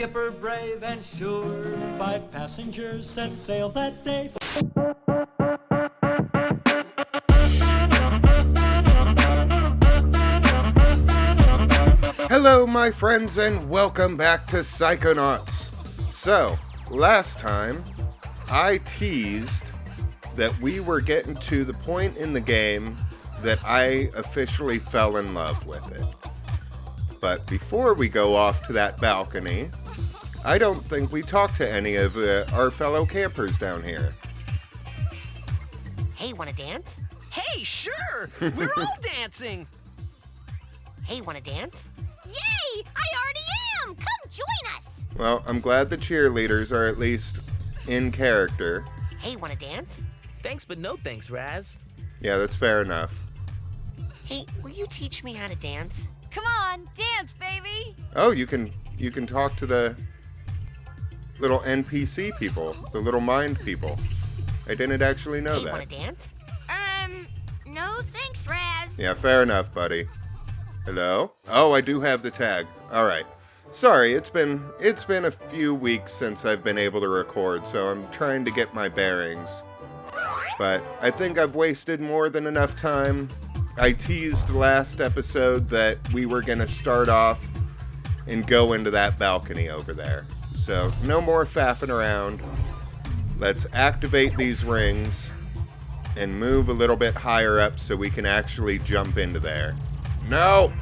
skipper brave and sure. 5 passengers set sail that day. Hello, my friends, and welcome back to Psychonauts. So, last time, I teased that we were getting to the point in the game that I officially fell in love with it. But before we go off to that balcony, I don't think we talked to any of our fellow campers down here. Hey, wanna dance? Hey, sure! We're all dancing! Hey, wanna dance? Yay! I already am! Come join us! Well, I'm glad the cheerleaders are at least in character. Hey, wanna dance? Thanks, but no thanks, Raz. Yeah, that's fair enough. Hey, will you teach me how to dance? Come on, dance, baby! Oh, you can talk to the little NPC people, the little mind people. I didn't actually know Hey, that. wanna dance? No thanks, Raz. Yeah, fair enough, buddy. Hello? Oh, I do have the tag. All right. Sorry, it's been a few weeks since I've been able to record, so I'm trying to get my bearings. But I think I've wasted more than enough time. I teased last episode that we were going to start off and go into that balcony over there. So, no more faffing around. Let's activate these rings and move a little bit higher up so we can actually jump into there. No!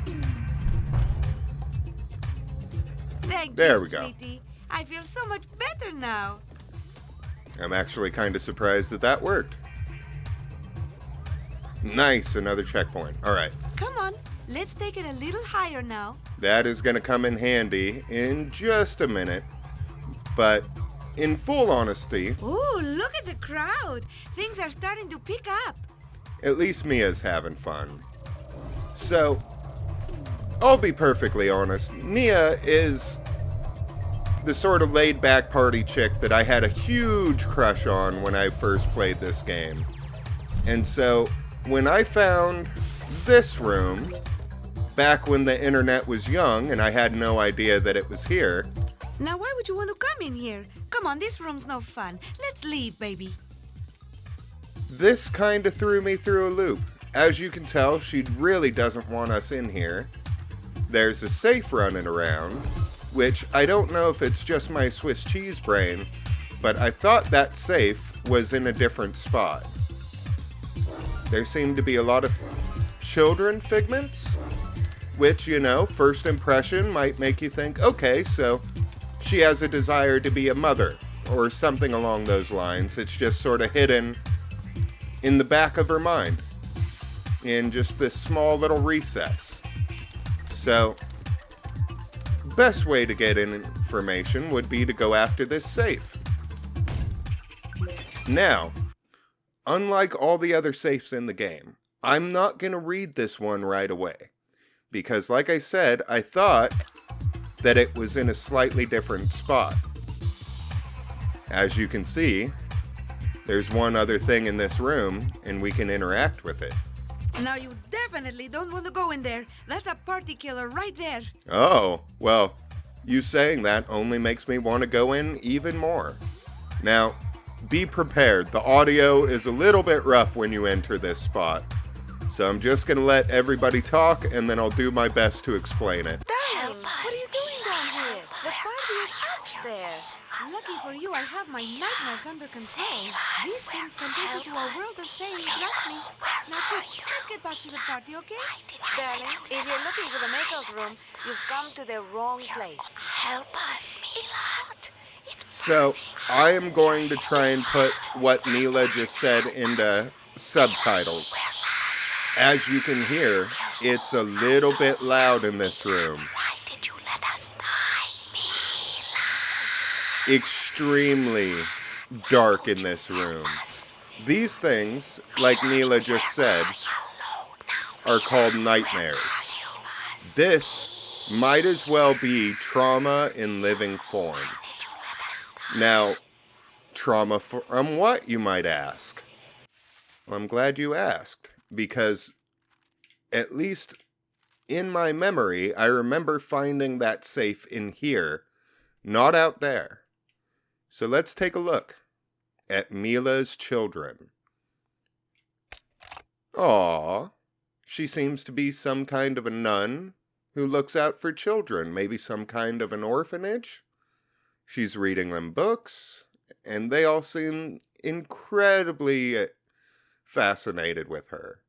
There we go. Sweetie. I feel so much better now. I'm actually kind of surprised that that worked. Nice, another checkpoint. All right. Come on, let's take it a little higher now. That is going to come in handy in just a minute. But in full honesty, Ooh, look at the crowd. Things are starting to pick up. at least Mia's having fun. So, I'll be perfectly honest. Mia is the sort of laid-back party chick that I had a huge crush on when I first played this game. And so, when I found this room, back when the internet was young and I had no idea that it was here, Now, why would you want to come in here? Come on, this room's no fun. Let's leave, baby. this kind of threw me through a loop. As you can tell, she really doesn't want us in here. There's a safe running around, which I don't know if it's just my Swiss cheese brain, but I thought that safe was in a different spot. There seem to be a lot of children figments, which, you know, first impression might make you think, okay, so she has a desire to be a mother, or something along those lines. It's just sort of hidden in the back of her mind, in just this small little recess. So, best way to get information would be to go after this safe. Now, unlike all the other safes in the game, I'm not going to read this one right away. Because like I said, I thought that it was in a slightly different spot. As you can see, there's one other thing in this room, and we can interact with it. Now, you definitely don't want to go in there. That's a party killer right there. Oh, well, you saying that only makes me want to go in even more. Now, be prepared. The audio is a little bit rough when you enter this spot. So I'm just going to let everybody talk, and then I'll do my best to explain it. What are you doing down here? The party is upstairs. Lucky for you, I have my nightmares under control. These things can take you to a world of pain, trust me. Now, quick, let's get back to the party, okay? Darling, if you're looking for the makeup room, you've come to the wrong place. Help us, It's hot. So I am going to try and put what Mila just said into subtitles. As you can hear, it's a little bit loud in this room. Why did you let us die, Extremely dark in this room. These things, like Mila just said, are called nightmares. This might as well be trauma in living form. Now, trauma from what, you might ask? Well, I'm glad you asked, because at least in my memory, I remember finding that safe in here not out there. So let's take a look at Mila's children. Aww, she seems to be some kind of a nun who looks out for children, maybe some kind of an orphanage. She's reading them books, and they all seem incredibly fascinated with her.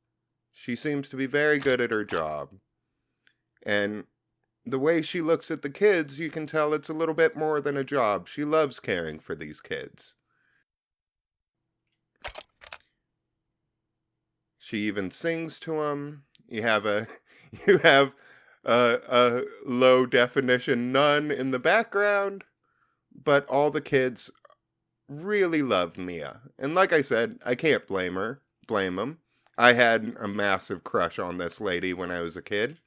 She seems to be very good at her job. And the way she looks at the kids, you can tell it's a little bit more than a job. She loves caring for these kids. She even sings to them. You have a low definition nun in the background, but all the kids really love Mia. And like I said, I can't blame them. I had a massive crush on this lady when I was a kid.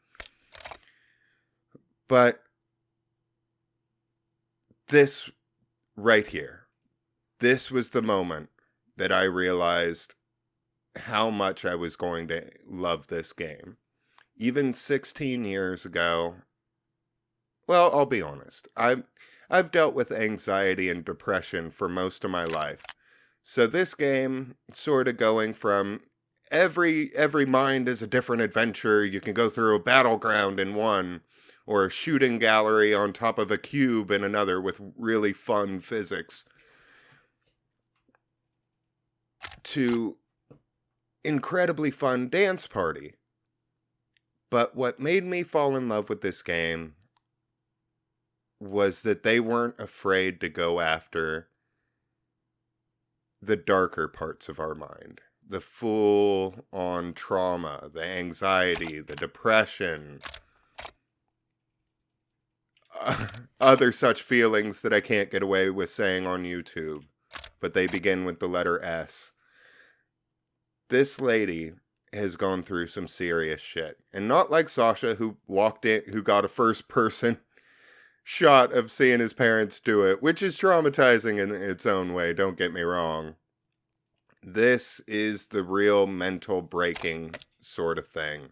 But this right here, this was the moment that I realized how much I was going to love this game. Even 16 years ago, well, I'll be honest, I've dealt with anxiety and depression for most of my life. So this game, sort of going from every mind is a different adventure, you can go through a battleground in one, or a shooting gallery on top of a cube in another with really fun physics, to incredibly fun dance party. But what made me fall in love with this game was that they weren't afraid to go after the darker parts of our mind. The full-on trauma, the anxiety, the depression, other such feelings that I can't get away with saying on YouTube, but they begin with the letter S. This lady has gone through some serious shit. And not like Sasha, who walked in, who got a first-person shot of seeing his parents do it, which is traumatizing in its own way, don't get me wrong. This is the real mental breaking sort of thing.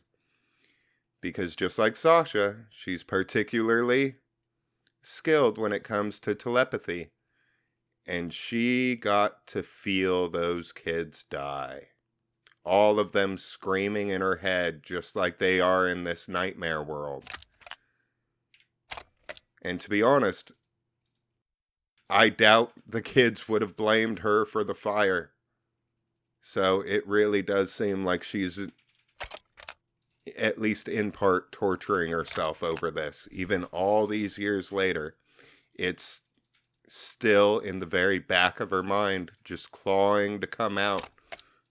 Because just like Sasha, she's particularly skilled when it comes to telepathy. And she got to feel those kids die. All of them screaming in her head just like they are in this nightmare world. And to be honest, I doubt the kids would have blamed her for the fire. So it really does seem like she's, at least in part, torturing herself over this. Even all these years later, it's still in the very back of her mind, just clawing to come out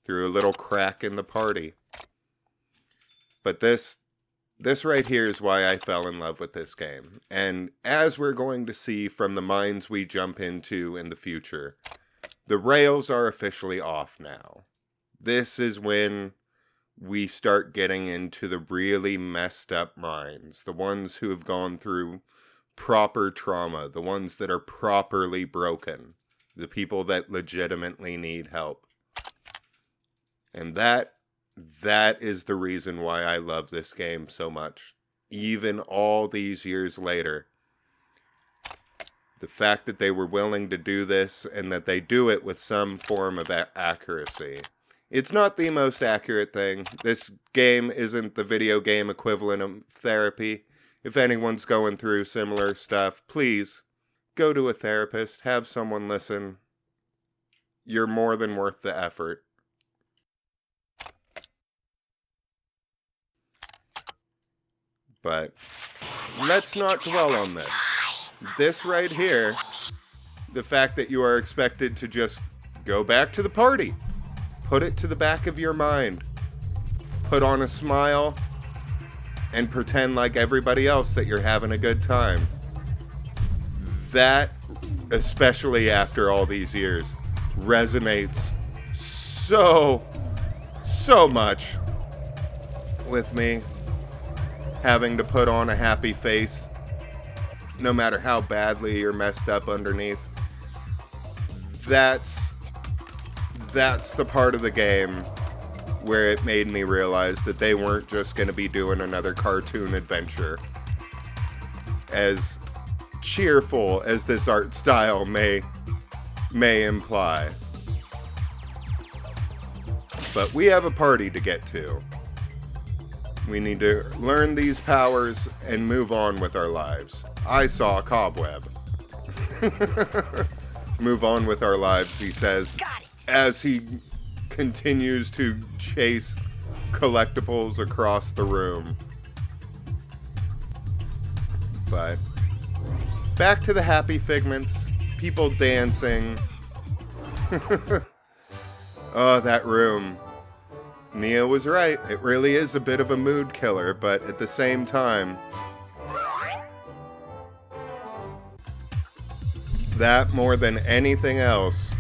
through a little crack in the party. But this right here is why I fell in love with this game. And as we're going to see from the minds we jump into in the future, the rails are officially off now. This is when we start getting into the really messed up minds. The ones who have gone through proper trauma. The ones that are properly broken. The people that legitimately need help. And that is the reason why I love this game so much. Even all these years later. The fact that they were willing to do this and that they do it with some form of accuracy. It's not the most accurate thing. This game isn't the video game equivalent of therapy. If anyone's going through similar stuff, please go to a therapist. Have someone listen. You're more than worth the effort. But let's not dwell on this. This right here, the fact that you are expected to just go back to the party. Put it to the back of your mind. Put on a smile and pretend like everybody else that you're having a good time. That, especially after all these years, resonates so much with me. Having to put on a happy face, no matter how badly you're messed up underneath. That's the part of the game where it made me realize that they weren't just going to be doing another cartoon adventure. As cheerful as this art style may imply. But we have a party to get to. We need to learn these powers and move on with our lives. I saw a cobweb. Move on with our lives, he says, as he continues to chase collectibles across the room. But back to the happy figments, people dancing. Oh, that room. Mia was right. It really is a bit of a mood killer, but at the same time, that more than anything else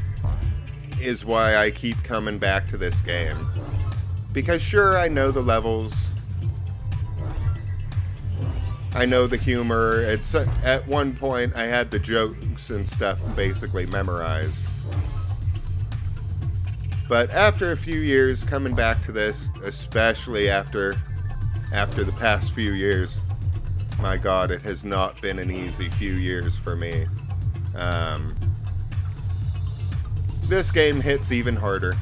is why I keep coming back to this game. Because sure, I know the levels. I know the humor. It's at one point I had the jokes and stuff basically memorized. But after a few years coming back to this, especially after the past few years, my God, it has not been an easy few years for me. This game hits even harder.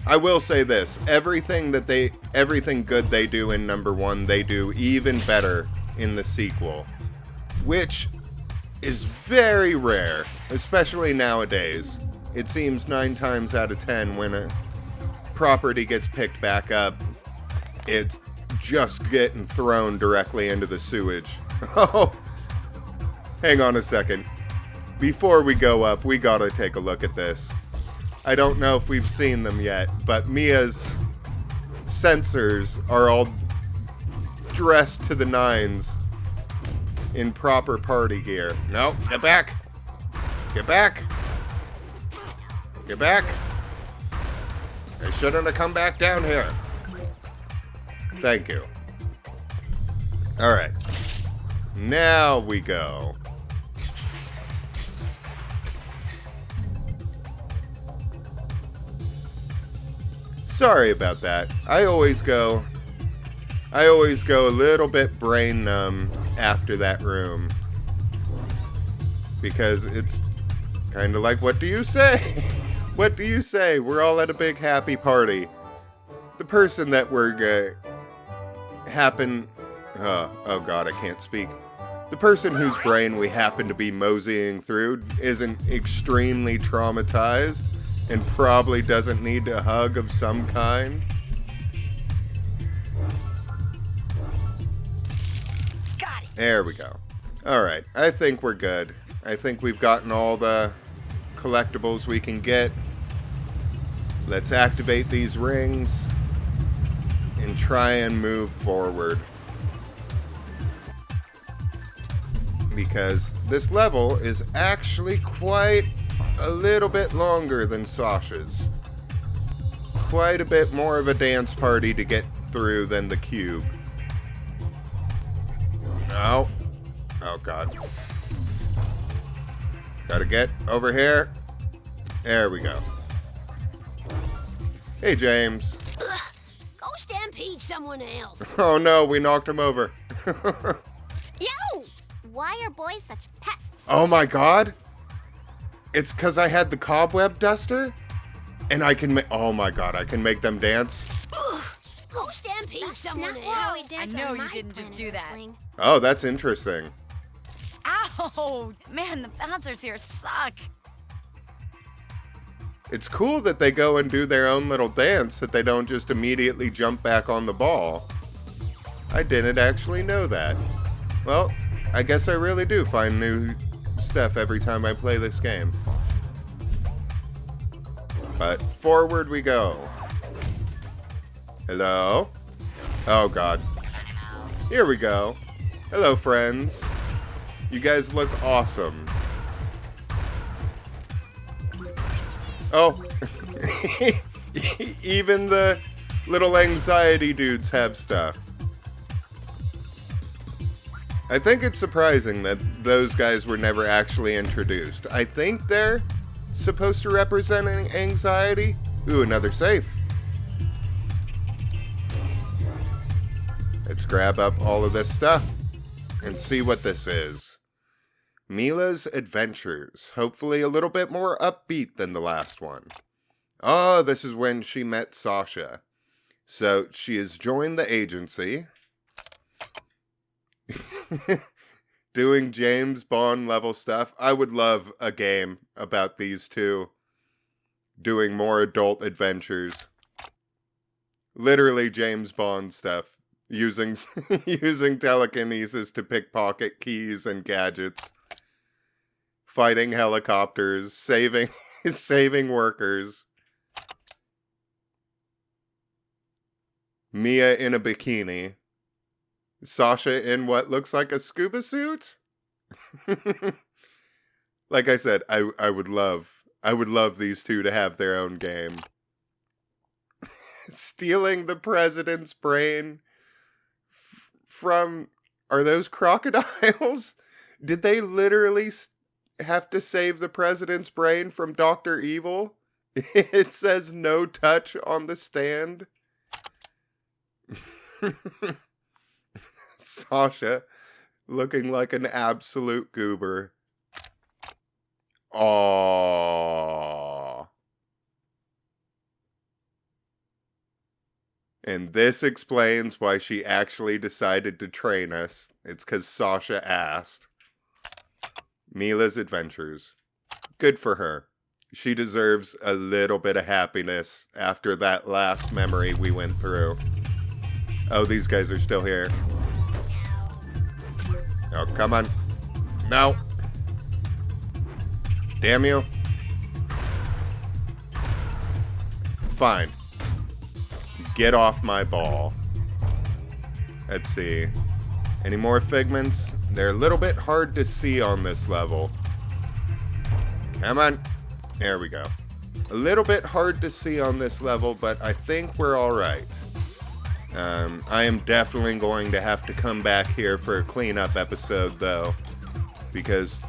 I will say this, everything good they do in number 1, they do even better in the sequel, which is very rare, especially nowadays. It seems 9 times out of 10 when a property gets picked back up, it's just getting thrown directly into the sewage. Oh, hang on a second. Before we go up, we gotta take a look at this. I don't know if we've seen them yet, but Mia's sensors are all dressed to the nines in proper party gear. No, get back! Get back! Get back! I shouldn't have come back down here. Thank you. Alright. Now we go. Sorry about that. I always go a little bit brain numb after that room. Because it's kind of like, what do you say? What do you say? We're all at a big happy party. The person that we're oh God, I can't speak. The person whose brain we happen to be moseying through isn't extremely traumatized and probably doesn't need a hug of some kind. Got it. There we go. Alright, I think we're good. I think we've gotten all the collectibles we can get. Let's activate these rings and try and move forward. Because this level is actually quite a little bit longer than Sasha's. Quite a bit more of a dance party to get through than the cube. No. Oh God. Gotta get over here. There we go. Hey, James. Ugh, go stampede someone else. Oh no, we knocked him over. Yo! Why are boys such pests? Oh my God. It's because I had the cobweb duster? And I can oh my God, I can make them dance? Ugh, go stampede someone else. I know you didn't just do that. Oh, that's interesting. Ow! Man, the bouncers here suck. It's cool that they go and do their own little dance, that they don't just immediately jump back on the ball. I didn't actually know that. Well, I guess I really do find new stuff every time I play this game. But forward we go. Hello? Oh God. Here we go. Hello, friends. You guys look awesome. Oh. Even the little anxiety dudes have stuff. I think it's surprising that those guys were never actually introduced. I think they're supposed to represent anxiety. Ooh, another safe. Let's grab up all of this stuff and see what this is. Mila's Adventures. Hopefully a little bit more upbeat than the last one. Oh, this is when she met Sasha. So she has joined the agency. Doing James Bond level stuff. I would love a game about these two doing more adult adventures. Literally James Bond stuff. Using telekinesis to pickpocket keys and gadgets. Fighting helicopters. Saving workers. Mia in a bikini. Sasha in what looks like a scuba suit? Like I said, I would love these two to have their own game. Stealing the president's brain from... Are those crocodiles? Did they literally have to save the president's brain from Dr. Evil? It says no touch on the stand. Sasha looking like an absolute goober. Aww. And this explains why she actually decided to train us. It's because Sasha asked. Mila's Adventures. Good for her. She deserves a little bit of happiness after that last memory we went through. Oh, these guys are still here. Oh, come on. No. Damn you. Fine. Get off my ball. Let's see. Any more figments? They're a little bit hard to see on this level. Come on. There we go. A little bit hard to see on this level, but I think we're alright. I am definitely going to have to come back here for a cleanup episode, though. Because,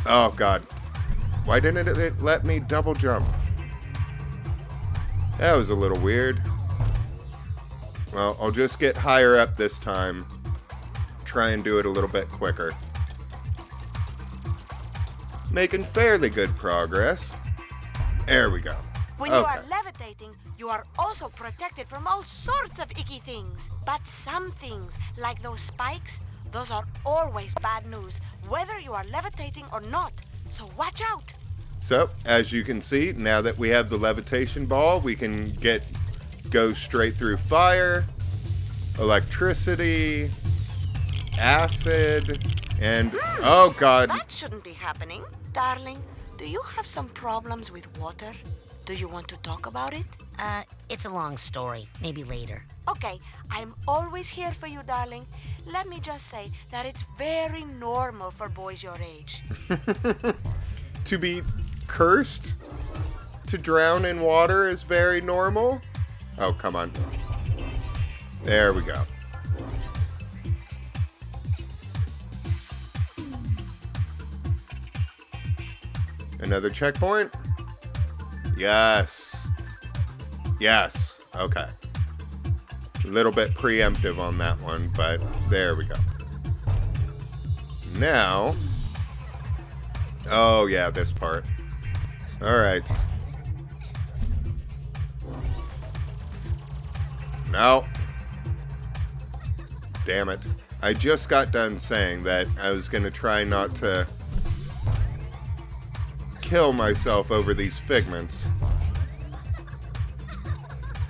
oh god. Why didn't it let me double jump? That was a little weird. Well, I'll just get higher up this time. Try and do it a little bit quicker. Making fairly good progress. There we go. When you are levitating, you are also protected from all sorts of icky things. But some things, like those spikes, those are always bad news, whether you are levitating or not. So watch out. So, as you can see, now that we have the levitation ball, we can go straight through fire, electricity, acid, and... oh god. That shouldn't be happening. Darling, do you have some problems with water? Do you want to talk about it? It's a long story. Maybe later. Okay, I'm always here for you, darling. Let me just say that it's very normal for boys your age. To be cursed to drown in water is very normal? Oh, come on. There we go. Another checkpoint? Yes. Yes. Okay. A little bit preemptive on that one, but there we go. Now... oh, yeah, this part. Alright. No. Damn it. I just got done saying that I was going to try not to kill myself over these figments.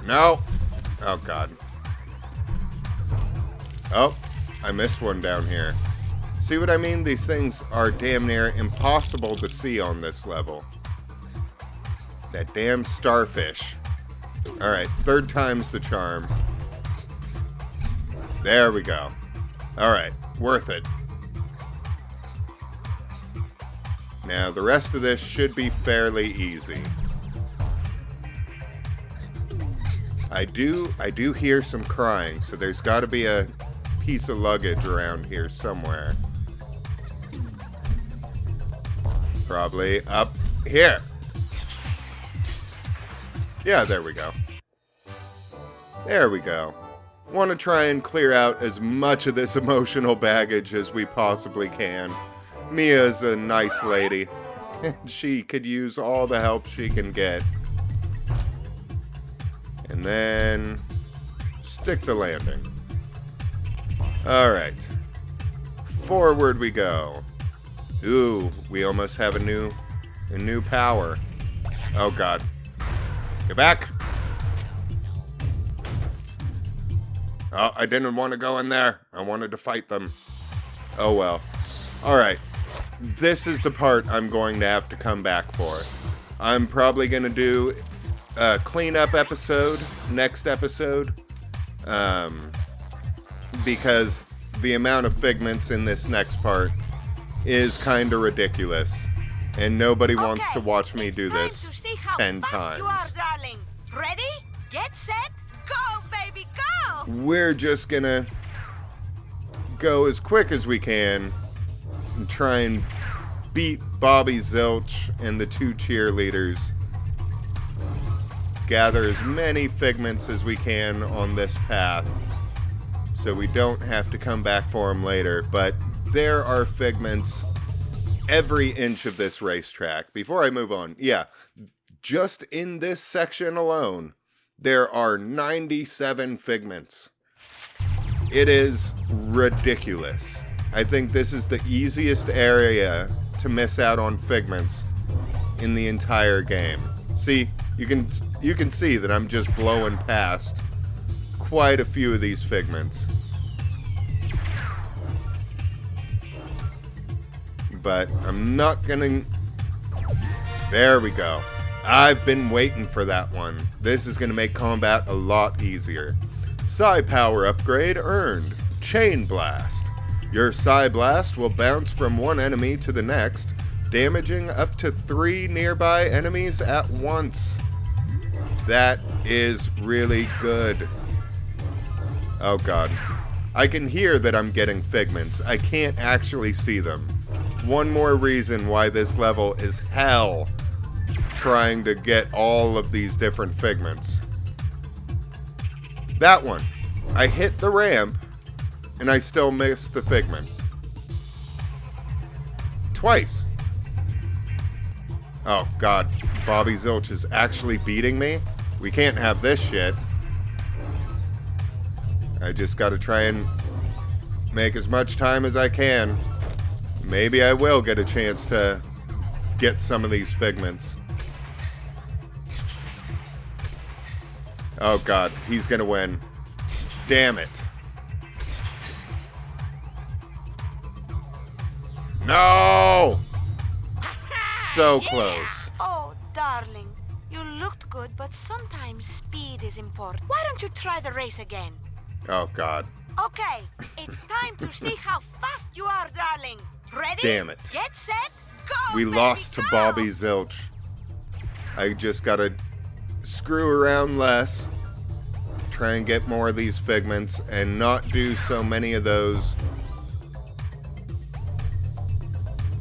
No. Oh, God. Oh, I missed one down here. See what I mean? These things are damn near impossible to see on this level. That damn starfish. Alright, third time's the charm. There we go. Alright, worth it. Now, the rest of this should be fairly easy. I do hear some crying, so there's got to be a piece of luggage around here somewhere. Probably up here. Yeah, there we go. There we go. Want to try and clear out as much of this emotional baggage as we possibly can. Mia's a nice lady. She could use all the help she can get. And then stick the landing. Alright. Forward we go. Ooh, we almost have a new power. Oh god. Get back! Oh, I didn't want to go in there. I wanted to fight them. Oh well. Alright. This is the part I'm going to have to come back for. I'm probably going to do a cleanup episode next episode. Because the amount of figments in this next part is kind of ridiculous. And nobody wants to watch me do this 10 times. You are, darling. Ready? Get set. Go, baby, go! We're just gonna go as quick as we can and try and beat Bobby Zilch and the two cheerleaders. Gather as many figments as we can on this path so we don't have to come back for them later. But there are figments every inch of this racetrack. Before I move on, yeah, just in this section alone, there are 97 figments. It is ridiculous. I think this is the easiest area to miss out on figments in the entire game. See, you can see that I'm just blowing past quite a few of these figments. But I'm not gonna... There we go. I've been waiting for that one. This is going to make combat a lot easier. Psi power upgrade earned. Chain Blast. Your Psi Blast will bounce from one enemy to the next, damaging up to 3 nearby enemies at once. That is really good. Oh god. I can hear that I'm getting figments. I can't actually see them. One more reason why this level is hell. Trying to get all of these different figments. That one. I hit the ramp, and I still missed the figment. Twice. Oh, God. Bobby Zilch is actually beating me? We can't have this shit. I just gotta try and make as much time as I can. Maybe I will get a chance to get some of these figments. Oh god, he's gonna win. Damn it. No! So close. Oh, darling. You looked good, but sometimes speed is important. Why don't you try the race again? Oh god. Okay, it's time to see how fast you are, darling. Ready? Damn it. Get set, go! We baby, lost to go! Bobby Zilch. I just gotta screw around less, try and get more of these figments, and not do so many of those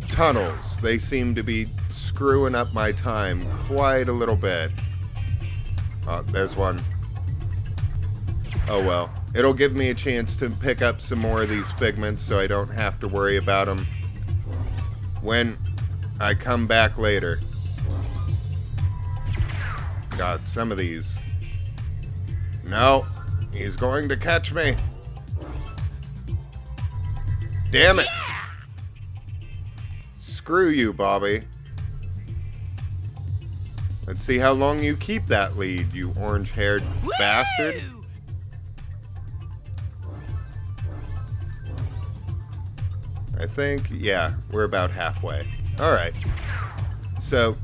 tunnels. They seem to be screwing up my time quite a little bit. Oh, there's one. Oh well. It'll give me a chance to pick up some more of these figments so I don't have to worry about them when I come back later. God, some of these. No, he's going to catch me. Damn it. Screw you, Bobby. Let's see how long you keep that lead, you orange-haired bastard. I think, yeah, we're about halfway. Alright. So,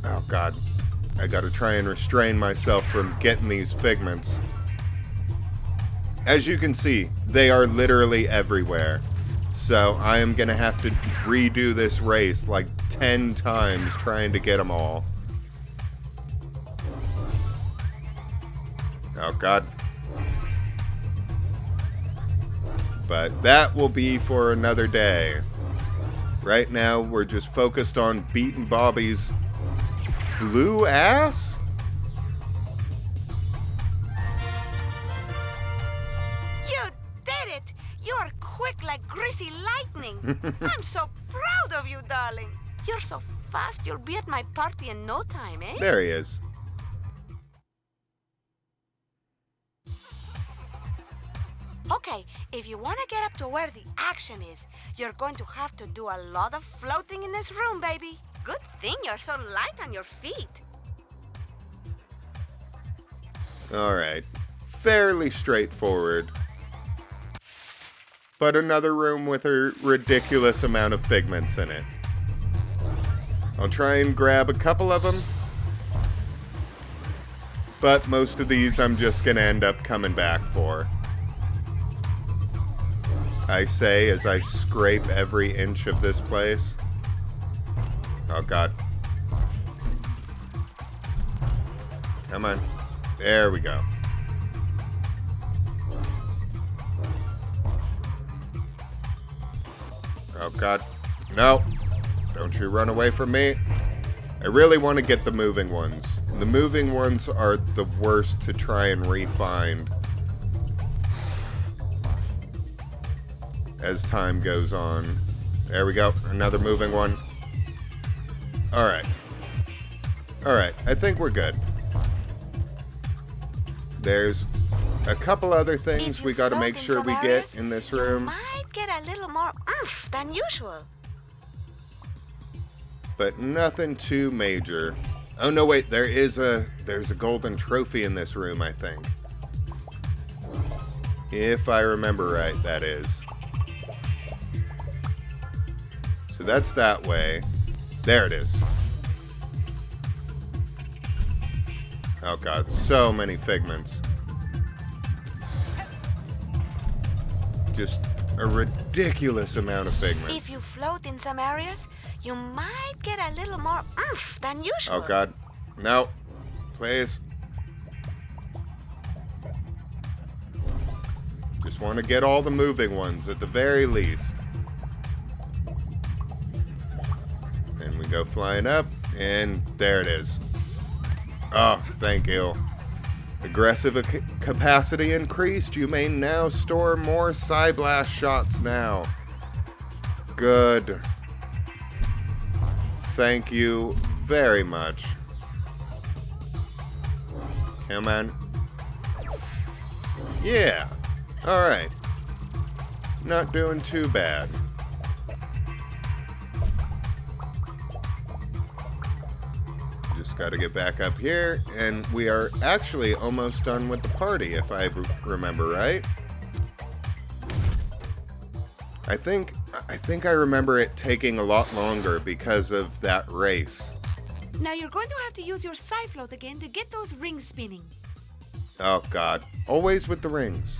oh god. I gotta try and restrain myself from getting these figments. As you can see, they are literally everywhere. So I am gonna have to redo this race like 10 times trying to get them all. Oh god. But that will be for another day. Right now, we're just focused on beating Bobby's blue ass? You did it! You're quick like grease see lightning. I'm so proud of you, darling. You're so fast, you'll be at my party in no time, eh? There he is. Okay, if you want to get up to where the action is, you're going to have to do a lot of floating in this room, baby. Good thing you're so light on your feet. Alright. Fairly straightforward. But another room with a ridiculous amount of figments in it. I'll try and grab a couple of them. But most of these I'm just going to end up coming back for. I say as I scrape every inch of this place. Oh god. Come on. There we go. Oh god. No. Don't you run away from me. I really want to get the moving ones. The moving ones are the worst to try and re-find as time goes on. There we go. Another moving one. Alright. Alright. I think we're good. There's a couple other things we got to make sure we get in this room. You might get a little more oomph than usual. But nothing too major. Oh no, wait, there's a golden trophy in this room, I think. If I remember right, that is. So that's that way. There it is. Oh god, so many figments. Just a ridiculous amount of figments. If you float in some areas, you might get a little more oomph than usual. Oh god. No. Please. Just want to get all the moving ones at the very least. And we go flying up, and there it is. Oh, thank you. Aggressive capacity increased. You may now store more Psyblast shots now. Good. Thank you very much. Come on. Yeah. Alright. Not doing too bad. Just gotta get back up here, and we are actually almost done with the party, if I remember right. I think I remember it taking a lot longer because of that race. Now you're going to have to use your Psyfloat again to get those rings spinning. Oh god. Always with the rings.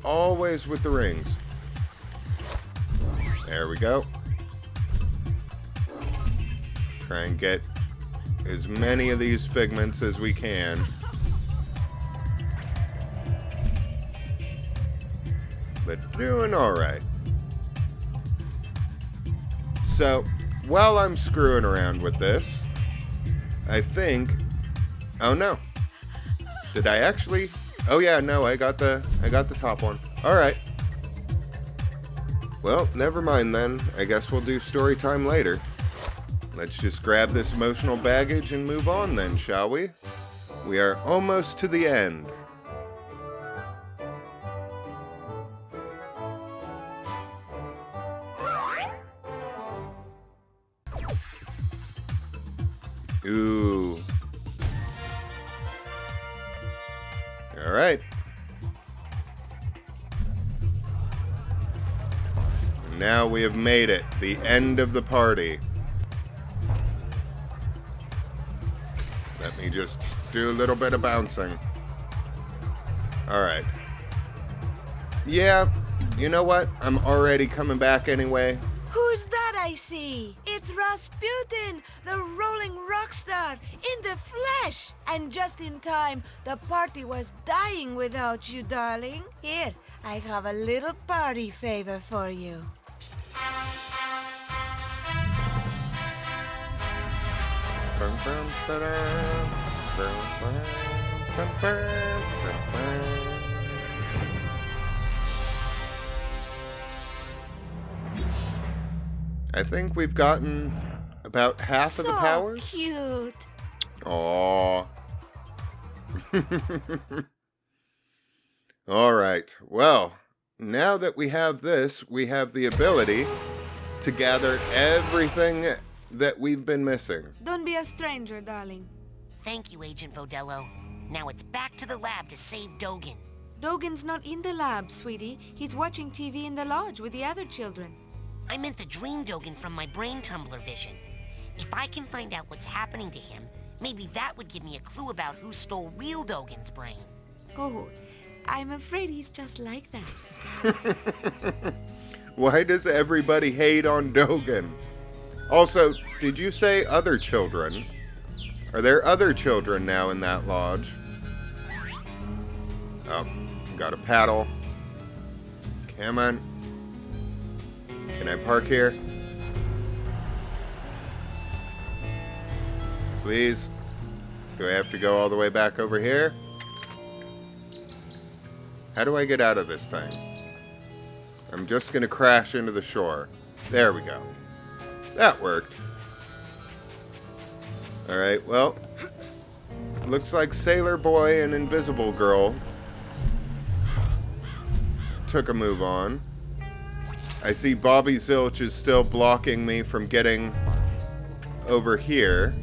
Always with the rings. There we go. Try and get as many of these figments as we can. But doing alright. So, while I'm screwing around with this, I think... Oh no. Did I actually... Oh yeah, no, I got the top one. Alright. Well, never mind then. I guess we'll do story time later. Let's just grab this emotional baggage and move on then, shall we? We are almost to the end. Ooh. Alright. Now we have made it. The end of the party. Let me just do a little bit of bouncing. Alright. Yeah, you know what? I'm already coming back anyway. Who's that I see? It's Rasputin, the rolling rock star, in the flesh! And just in time, the party was dying without you, darling. Here, I have a little party favor for you. I think we've gotten about half of the powers. So cute. Aww. Alright, well, now that we have this, we have the ability to gather everything that we've been missing. Don't be a stranger, darling. Thank you, Agent Vodello. Now it's back to the lab to save Dogen. Dogen's not in the lab, sweetie. He's watching TV in the lodge with the other children. I meant the dream Dogen from my brain tumbler vision. If I can find out what's happening to him, maybe that would give me a clue about who stole real Dogen's brain. Oh, I'm afraid he's just like that. Why does everybody hate on Dogen? Also, did you say other children? Are there other children now in that lodge? Oh, got a paddle. Come on. Can I park here? Please? Do I have to go all the way back over here? How do I get out of this thing? I'm just going to crash into the shore. There we go. That worked. Alright, well. Looks like Sailor Boy and Invisible Girl took a move on. I see Bobby Zilch is still blocking me from getting over here.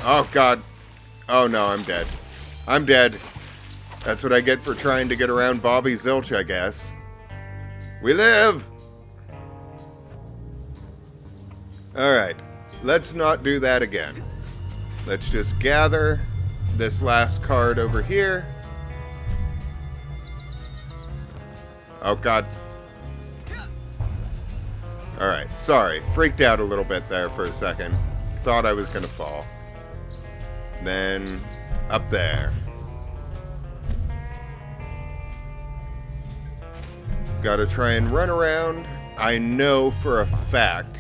Oh, God. Oh, no, I'm dead. I'm dead. That's what I get for trying to get around Bobby Zilch, I guess. We live! Alright, let's not do that again. Let's just gather this last card over here. Oh, God. Alright, sorry. Freaked out a little bit there for a second. Thought I was gonna fall. Then, up there. Gotta try and run around. I know for a fact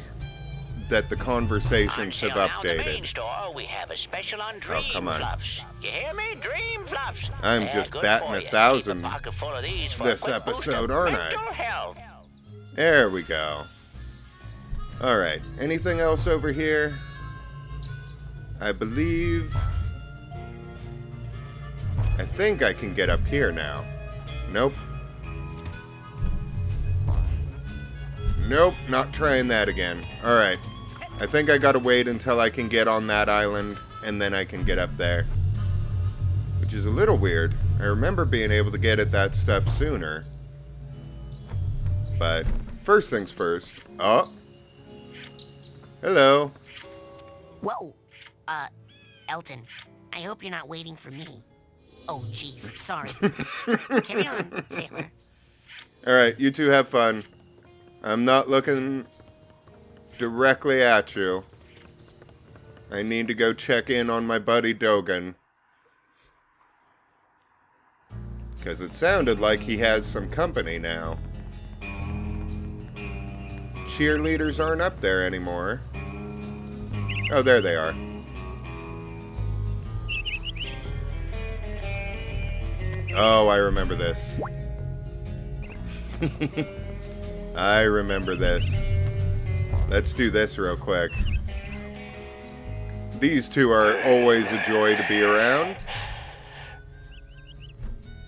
that the conversations have updated. We have a special on dream come on. fluffs. You hear me? Dream fluffs. I'm They're just good batting for 1,000 Keep a pocket full of these for a this quick boost episode, of aren't mental I? health. There we go. Alright, anything else over here? I believe... I think I can get up here now. Nope. Nope, not trying that again. Alright. I think I gotta wait until I can get on that island, and then I can get up there. Which is a little weird. I remember being able to get at that stuff sooner. But, first things first. Oh. Hello. Whoa. Elton, I hope you're not waiting for me. Oh, jeez, sorry. Carry on, Sailor. Alright, you two have fun. I'm not looking directly at you. I need to go check in on my buddy Dogen. Because it sounded like he has some company now. Cheerleaders aren't up there anymore. Oh, there they are. Oh, I remember this. I remember this. Let's do this real quick. These two are always a joy to be around.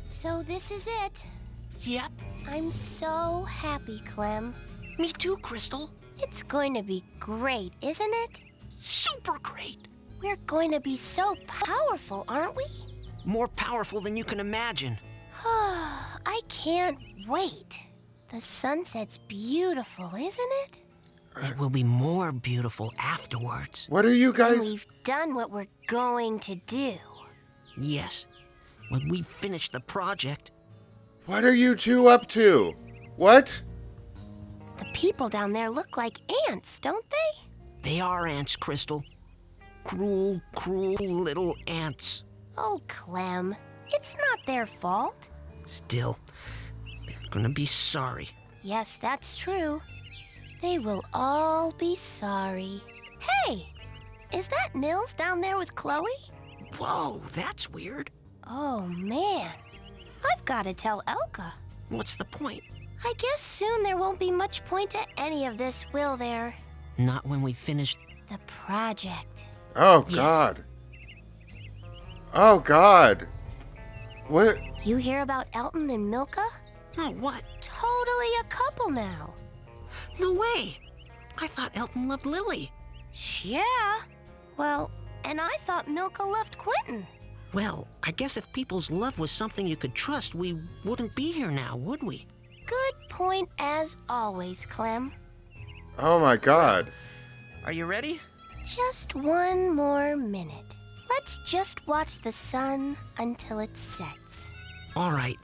So this is it. Yep, I'm so happy, Clem. me too, Crystal. It's going to be great, isn't it? Super great. We're going to be so powerful, aren't we? More powerful than you can imagine. I can't wait. The sunset's beautiful, isn't it? It will be more beautiful afterwards. What are you And guys... we've done what we're going to do. Yes. When we finish the project. What are you two up to? What? The people down there look like ants, don't they? They are ants, Crystal. Cruel, cruel little ants. Oh, Clem, it's not their fault. Still, they're gonna be sorry. Yes, that's true. They will all be sorry. Hey, is that Nils down there with Chloe? Whoa, that's weird. Oh, man. I've got to tell Elka. What's the point? I guess soon there won't be much point to any of this, will there? Not when we finish. The project. Oh, Yes. God. Oh, God. What? You hear about Elton and Milka? Oh, what? Totally a couple now. No way. I thought Elton loved Lily. Yeah. Well, and I thought Milka loved Quentin. Well, I guess if people's love was something you could trust, we wouldn't be here now, would we? Good point as always, Clem. Oh, my God. Are you ready? Just one more minute. Let's just watch the sun until it sets. All right.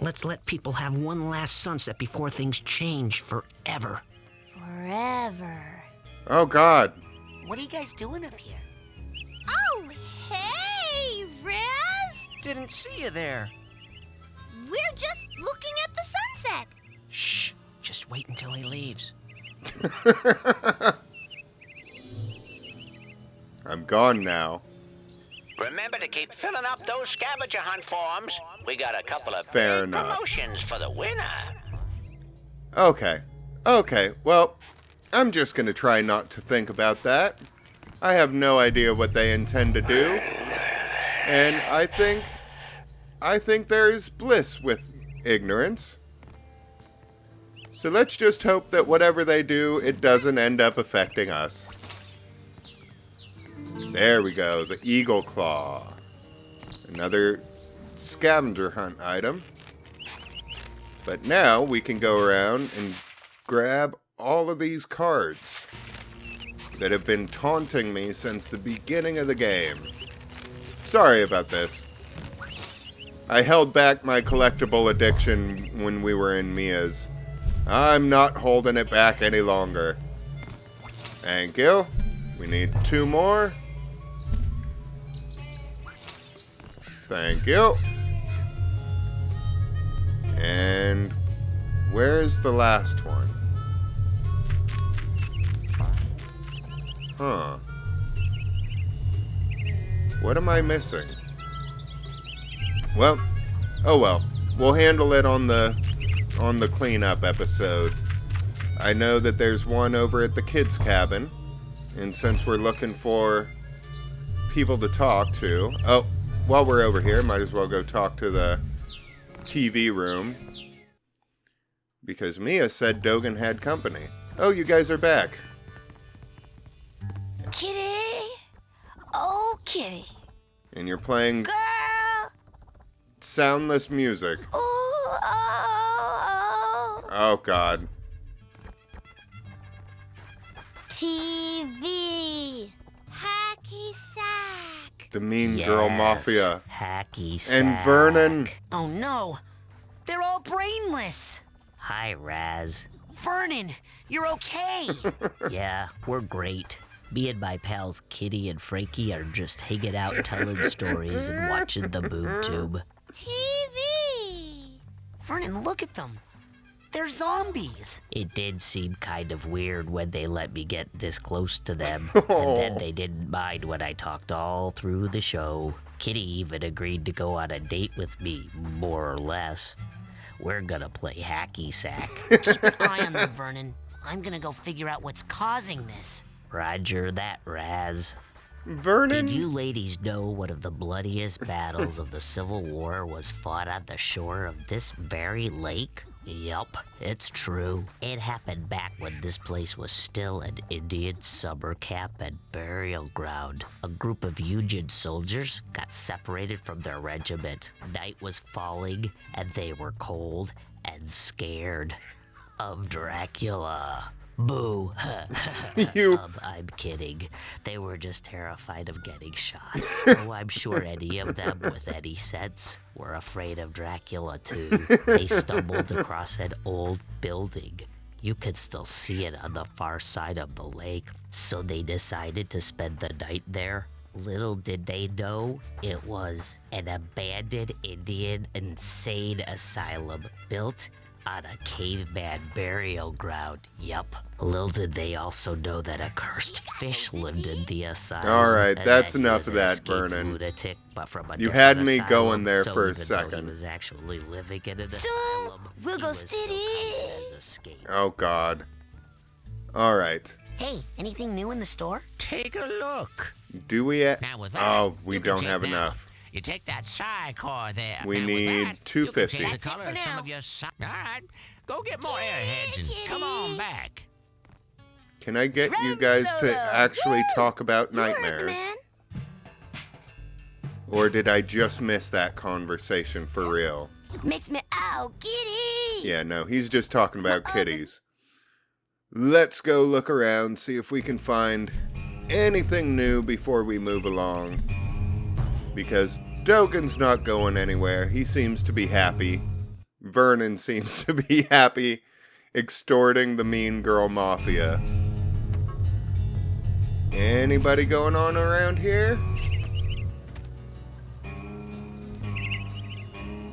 Let's let people have one last sunset before things change forever. Forever. Oh, God. What are you guys doing up here? Oh, hey, Raz! Didn't see you there. We're just looking at the sunset. Shh. Just wait until he leaves. I'm gone now. Remember to keep filling up those scavenger hunt forms. We got a couple of Fair big enough. promotions for the winner. Okay. Okay, well, I'm just gonna try not to think about that. I have no idea what they intend to do. And I think there's bliss with ignorance. So let's just hope that whatever they do, it doesn't end up affecting us. There we go, the Eagle Claw. Another scavenger hunt item. But now we can go around and grab all of these cards that have been taunting me since the beginning of the game. Sorry about this. I held back my collectible addiction when we were in Mia's. I'm not holding it back any longer. Thank you. We need 2 more. Thank you. And where's the last one? Huh. What am I missing? Well, oh well. We'll handle it on the cleanup episode. I know that there's one over at the kids' cabin, and since we're looking for people to talk to, oh, while we're over here, might as well go talk to the TV room, because Mia said Dogan had company. Oh, you guys are back. Kitty! Oh, Kitty. And you're playing Girl! soundless music. Ooh, oh, Oh, God. TV. Hacky sack. The Mean Girl Mafia. Hacky sack. And Vernon. Oh no, they're all brainless. Hi, Raz. Vernon, you're okay. Yeah, we're great. Me and my pals Kitty and Frankie are just hanging out telling stories and watching the boob tube. TV. Vernon, look at them. They're zombies. It did seem kind of weird when they let me get this close to them, and then they didn't mind when I talked all through the show. Kitty even agreed to go on a date with me, more or less. We're gonna play hacky sack. Keep an eye on them, Vernon. I'm gonna go figure out what's causing this. Roger that, Raz. Vernon? Did you ladies know one of the bloodiest battles of the Civil War was fought on the shore of this very lake? Yup, it's true. It happened back when this place was still an Indian summer camp and burial ground. A group of Union soldiers got separated from their regiment. Night was falling, and they were cold and scared of Dracula. Boo. You- I'm kidding. They were just terrified of getting shot. Oh, I'm sure any of them with any sense were afraid of Dracula too. They stumbled across an old building. You could still see it on the far side of the lake, so they decided to spend the night there. Little did they know it was an abandoned Indian insane asylum built on a caveman burial ground. Yup. Little did they also know that a cursed fish lived in the asylum. All right, and that's that he enough was of an that, escaped Vernon. Lunatic, but from a You different had me asylum, going there so for a even though second. He was actually living in an So, asylum. We'll He go was still counted steady. as escape. Oh, God. All right. Hey, anything new in the store? Take a look. Do we... Now with that, Oh, we you can don't take have now. enough. You take that side core there. We Now need with that, you can 250. change That's the it color for of some now. of your All right, go get more airheads and come on back. Can I get you Drum guys solo. to actually Woo! talk about You heard the nightmares? man. Or did I just miss that conversation for real? Makes me giddy. Yeah, no, he's just talking about kitties. Let's go look around, see if we can find anything new before we move along. Because Dogen's not going anywhere. He seems to be happy. Vernon seems to be happy extorting the Mean Girl Mafia. Anybody going on around here?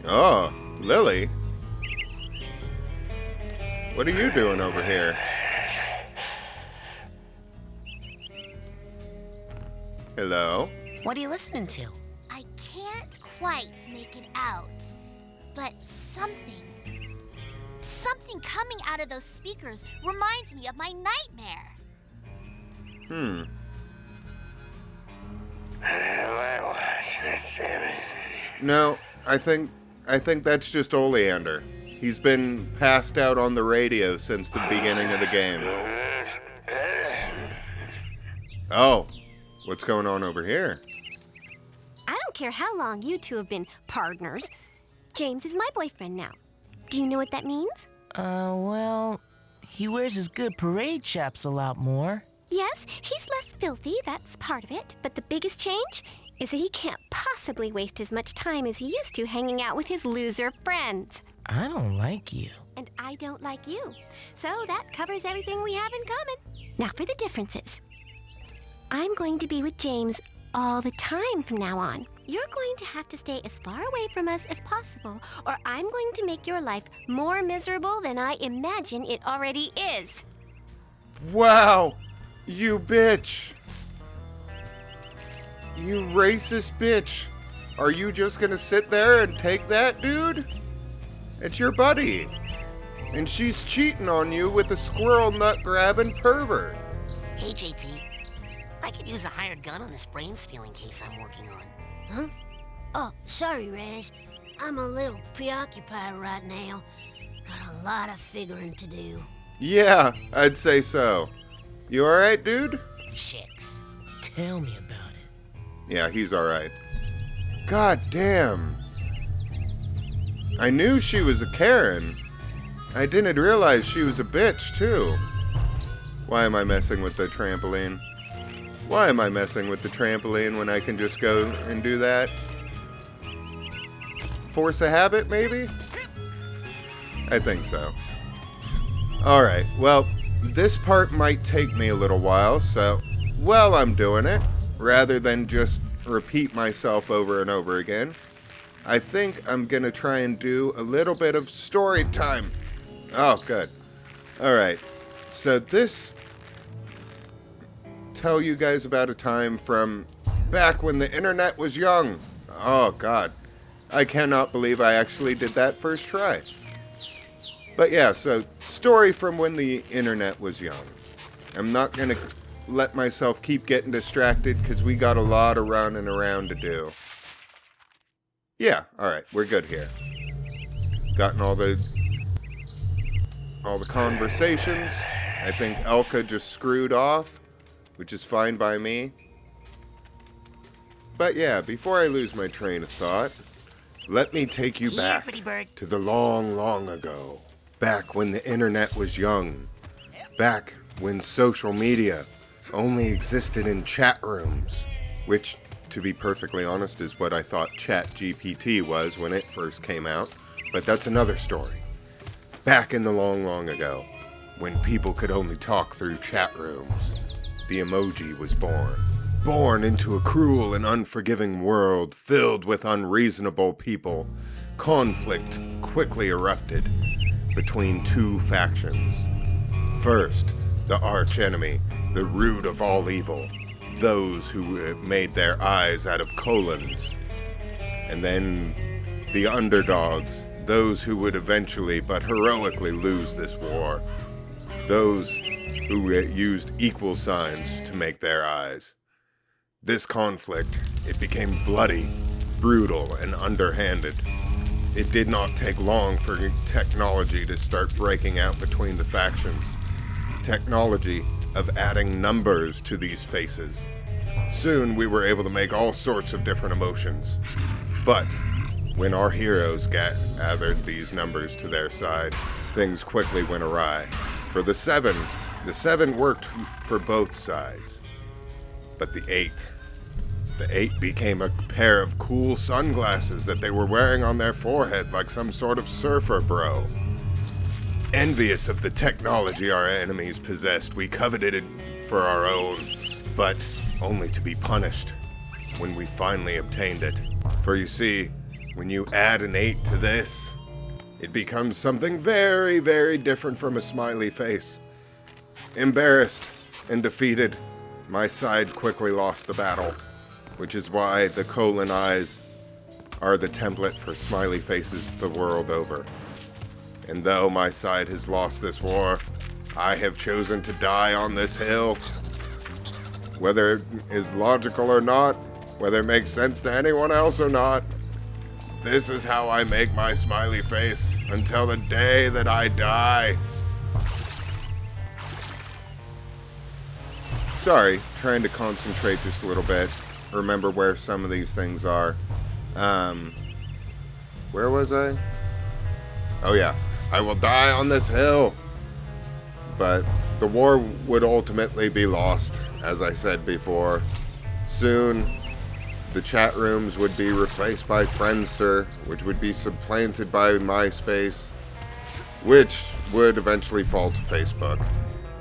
Oh, Lily. What are you doing over here? Hello? What are you listening to? I can't quite make it out, but something coming out of those speakers reminds me of my nightmare. No, I think that's just Oleander. He's been passed out on the radio since the beginning of the game. Oh, what's going on over here? I don't care how long you two have been partners. James is my boyfriend now. Do you know what that means? Well, he wears his good parade chaps a lot more. Yes, he's less filthy, that's part of it. But the biggest change is that he can't possibly waste as much time as he used to hanging out with his loser friends. I don't like you. And I don't like you. So that covers everything we have in common. Now for the differences. I'm going to be with James all the time from now on. You're going to have to stay as far away from us as possible, or I'm going to make your life more miserable than I imagine it already is. Wow! You bitch! You racist bitch! Are you just gonna sit there and take that, dude? It's your buddy. And she's cheating on you with a squirrel nut grabbing pervert. Hey, JT. I could use a hired gun on this brain stealing case I'm working on. Huh? Oh, sorry, Rez. I'm a little preoccupied right now. Got a lot of figuring to do. Yeah, I'd say so. You alright, dude? Chicks. Tell me about it. Yeah, he's alright. God damn. I knew she was a Karen. I didn't realize she was a bitch, too. Why am I messing with the trampoline? Why am I messing with the trampoline when I can just go and do that? Force a habit, maybe? I think so. Alright, well, this part might take me a little while, so while I'm doing it, rather than just repeat myself over and over again, I think I'm gonna try and do a little bit of story time. Oh, good. Alright, so this... tell you guys about a time from back when the internet was young. Oh, God. I cannot believe I actually did that first try. But yeah, so story from when the internet was young. I'm not going to let myself keep getting distracted because we got a lot of running around to do. Yeah, alright, we're good here. Gotten all the conversations. I think Elka just screwed off, which is fine by me. But yeah, before I lose my train of thought, let me take you Here, back pretty bird. to the long, long ago. Back when the internet was young. Back when social media only existed in chat rooms. Which, to be perfectly honest, is what I thought ChatGPT was when it first came out. But that's another story. Back in the long, long ago, when people could only talk through chat rooms, the emoji was born. Born into a cruel and unforgiving world filled with unreasonable people, conflict quickly erupted between two factions. First, the archenemy, the root of all evil, those who made their eyes out of colons. And then the underdogs, those who would eventually but heroically lose this war. Those who used equal signs to make their eyes. This conflict, it became bloody, brutal, and underhanded. It did not take long for technology to start breaking out between the factions. Technology of adding numbers to these faces. Soon we were able to make all sorts of different emotions. But when our heroes gathered these numbers to their side, things quickly went awry. For the seven worked for both sides. But the eight became a pair of cool sunglasses that they were wearing on their forehead like some sort of surfer bro. Envious of the technology our enemies possessed, we coveted it for our own, but only to be punished when we finally obtained it. For you see, when you add an 8 to this, it becomes something very, very different from a smiley face. Embarrassed and defeated, my side quickly lost the battle, which is why the colon eyes are the template for smiley faces the world over. And though my side has lost this war, I have chosen to die on this hill. Whether it is logical or not, whether it makes sense to anyone else or not, this is how I make my smiley face until the day that I die. Sorry, trying to concentrate just a little bit. Remember where some of these things are. Where was I? Oh yeah, I will die on this hill. But the war would ultimately be lost, as I said before. Soon, the chat rooms would be replaced by Friendster, which would be supplanted by MySpace, which would eventually fall to Facebook.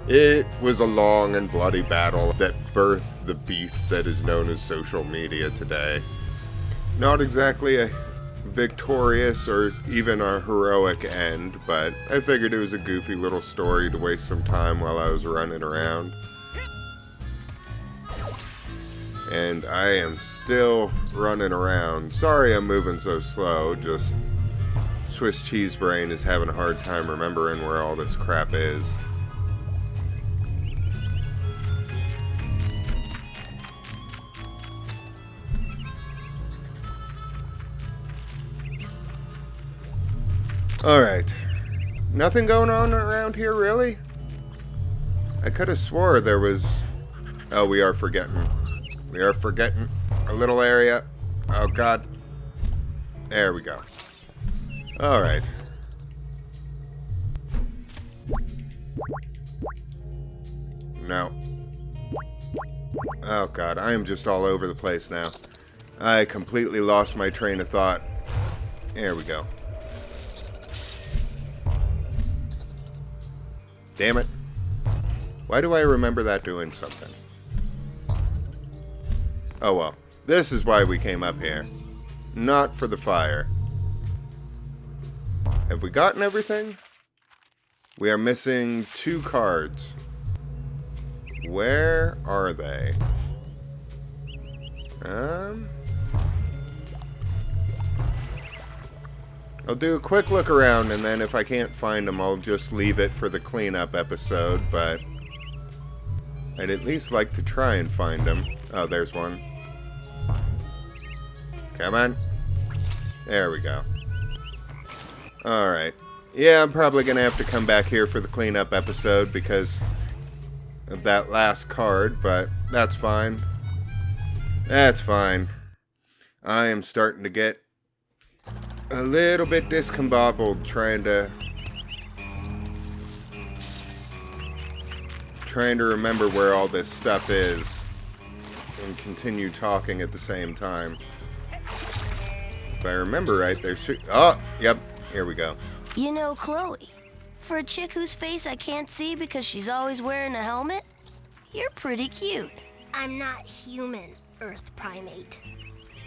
It was a long and bloody battle that birthed the beast that is known as social media today. Not exactly a victorious or even a heroic end, but I figured it was a goofy little story to waste some time while I was running around. And I am still running around. Sorry I'm moving so slow, just Swiss cheese brain is having a hard time remembering where all this crap is. Alright. Nothing going on around here, really? I could have swore there was... Oh, we are forgetting. We are forgetting a little area. Oh, God. There we go. Alright. No. Oh, God. I am just all over the place now. I completely lost my train of thought. There we go. Damn it. Why do I remember that doing something? Oh well. This is why we came up here. Not for the fire. Have we gotten everything? We are missing 2 cards. Where are they? I'll do a quick look around, and then if I can't find them, I'll just leave it for the cleanup episode, but I'd at least like to try and find them. Oh, there's one. Come on. There we go. Alright. Yeah, I'm probably going to have to come back here for the cleanup episode because of that last card, but that's fine. That's fine. I am starting to get a little bit discombobbled trying to remember where all this stuff is and continue talking at the same time. If I remember right, there should... Oh, yep, here we go. You know, Chloe, for a chick whose face I can't see because she's always wearing a helmet, you're pretty cute. I'm not human, Earth Primate.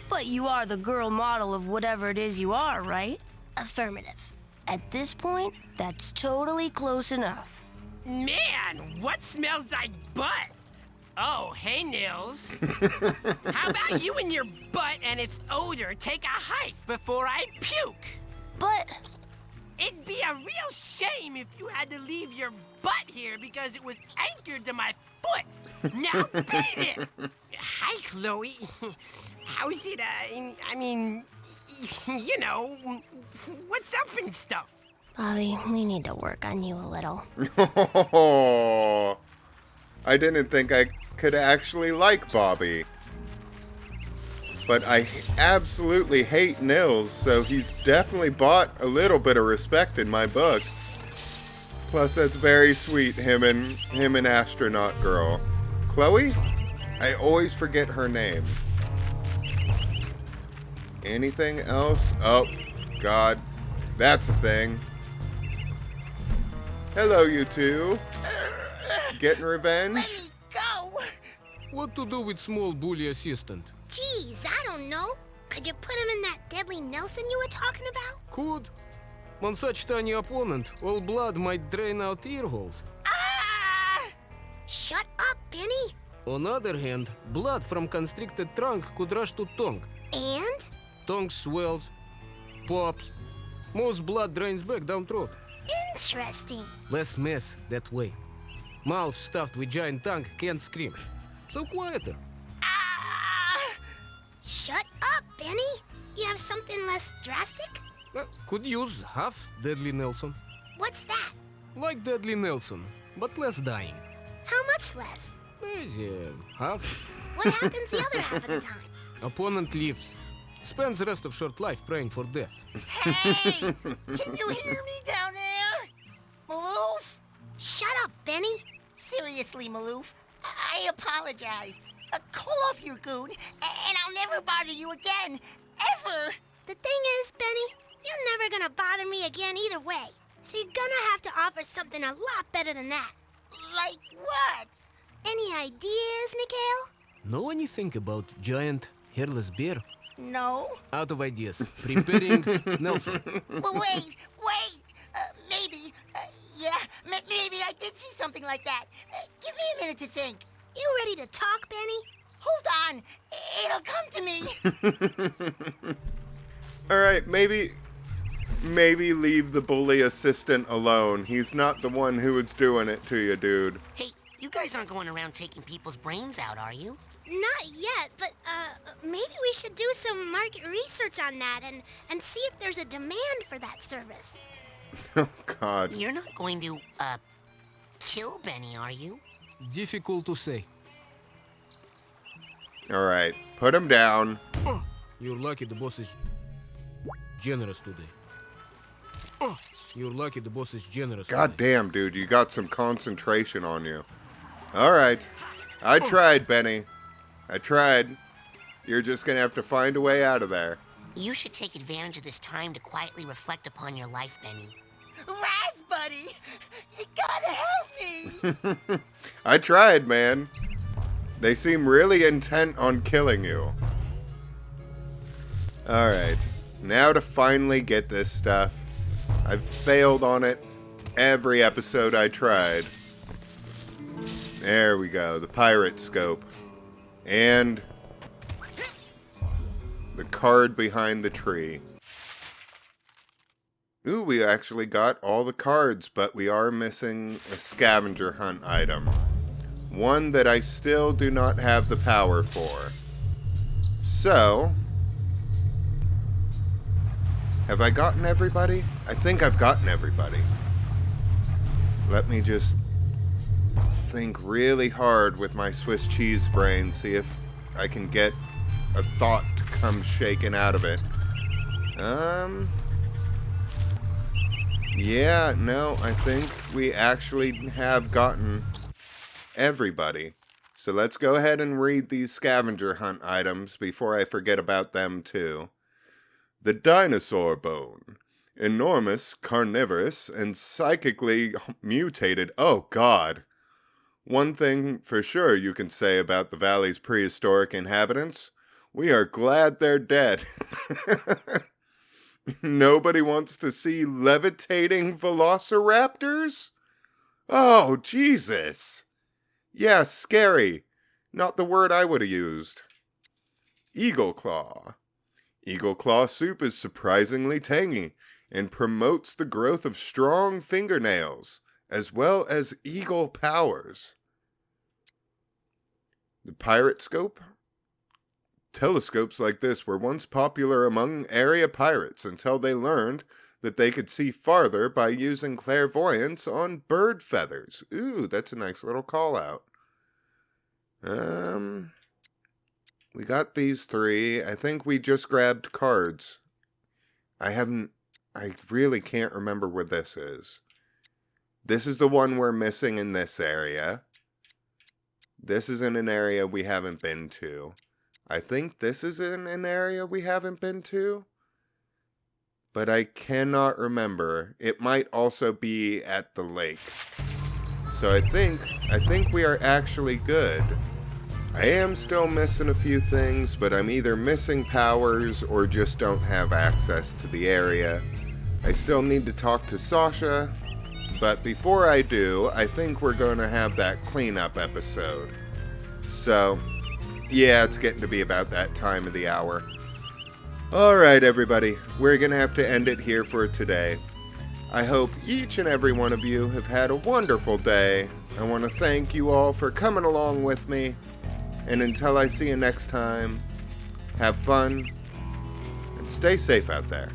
But you are the girl model of whatever it is you are, right? Affirmative. At this point, that's totally close enough. Man, what smells like butt? Oh, hey, Nils. How about you and your butt and its odor take a hike before I puke? But It'd be a real shame if you had to leave your butt here because it was anchored to my foot. Now beat it! Hi, Chloe. How's it, I mean, you know, what's up and stuff? Bobby, we need to work on you a little. I didn't think I could actually like Bobby. But I absolutely hate Nils, so he's definitely bought a little bit of respect in my book. Plus, that's very sweet, him and Astronaut Girl. Chloe? I always forget her name. Anything else? Oh, God. That's a thing. Hello, you two. Getting revenge? Let me go! What to do with small bully assistant? Geez, I don't know. Could you put him in that deadly Nelson you were talking about? Could. On such tiny opponent, all blood might drain out ear holes. Ah! Shut up, Benny. On other hand, blood from constricted trunk could rush to tongue. And? Tongue swells, pops. Most blood drains back down throat. Interesting. Less mess that way. Mouth stuffed with giant tongue can't scream. So quieter. Shut up, Benny. You have something less drastic? Could use half Deadly Nelson. What's that? Like Deadly Nelson, but less dying. How much less? Half. What happens the other half of the time? Opponent lives. Spends the rest of short life praying for death. Hey! Can you hear me down there? Maloof? Shut up, Benny. Seriously, Maloof, I apologize. Call off your goon, and I'll never bother you again. Ever. The thing is, Benny, you're never gonna bother me again either way. So you're gonna have to offer something a lot better than that. Like what? Any ideas, Mikhail? Know anything about giant hairless bear? No. Out of ideas. Preparing Nelson. Well, wait. Maybe. Yeah, maybe I did see something like that. Give me a minute to think. You ready to talk, Benny? Hold on. It'll come to me. Alright, maybe leave the bully assistant alone. He's not the one who was doing it to you, dude. Hey, you guys aren't going around taking people's brains out, are you? Not yet, but maybe we should do some market research on that and see if there's a demand for that service. Oh, God. You're not going to, kill Benny, are you? Difficult to say. Alright, put him down. You're lucky the boss is generous today. You're lucky the boss is generous. God damn, dude, you got some concentration on you. Alright. I tried, Benny. I tried. You're just gonna have to find a way out of there. You should take advantage of this time to quietly reflect upon your life, Benny. Raz, buddy! You gotta help me! I tried, man. They seem really intent on killing you. Alright. Now to finally get this stuff. I've failed on it every episode I tried. There we go. The pirate scope. And the card behind the tree. Ooh, we actually got all the cards, but we are missing a scavenger hunt item. One that I still do not have the power for. So, have I gotten everybody? I think I've gotten everybody. Let me just think really hard with my Swiss cheese brain, see if I can get a thought to come shaking out of it. Yeah, no, I think we actually have gotten everybody. So let's go ahead and read these scavenger hunt items before I forget about them too. The dinosaur bone. Enormous, carnivorous, and psychically mutated. Oh, God. One thing for sure you can say about the valley's prehistoric inhabitants. We are glad they're dead. Nobody wants to see levitating velociraptors? Oh, Jesus. Yeah, scary. Not the word I would have used. Eagle claw. Eagle claw soup is surprisingly tangy and promotes the growth of strong fingernails, as well as eagle powers. The pirate scope? Telescopes like this were once popular among area pirates until they learned that they could see farther by using clairvoyance on bird feathers. Ooh, that's a nice little call out. We got these 3. I think we just grabbed cards. I really can't remember where this is. This is the one we're missing in this area. This is in an area we haven't been to. I think this is in an area we haven't been to. But I cannot remember. It might also be at the lake. So I think we are actually good. I am still missing a few things, but I'm either missing powers or just don't have access to the area. I still need to talk to Sasha, but before I do, I think we're going to have that cleanup episode. So, yeah, it's getting to be about that time of the hour. Alright, everybody, we're going to have to end it here for today. I hope each and every one of you have had a wonderful day. I want to thank you all for coming along with me. And until I see you next time, have fun and stay safe out there.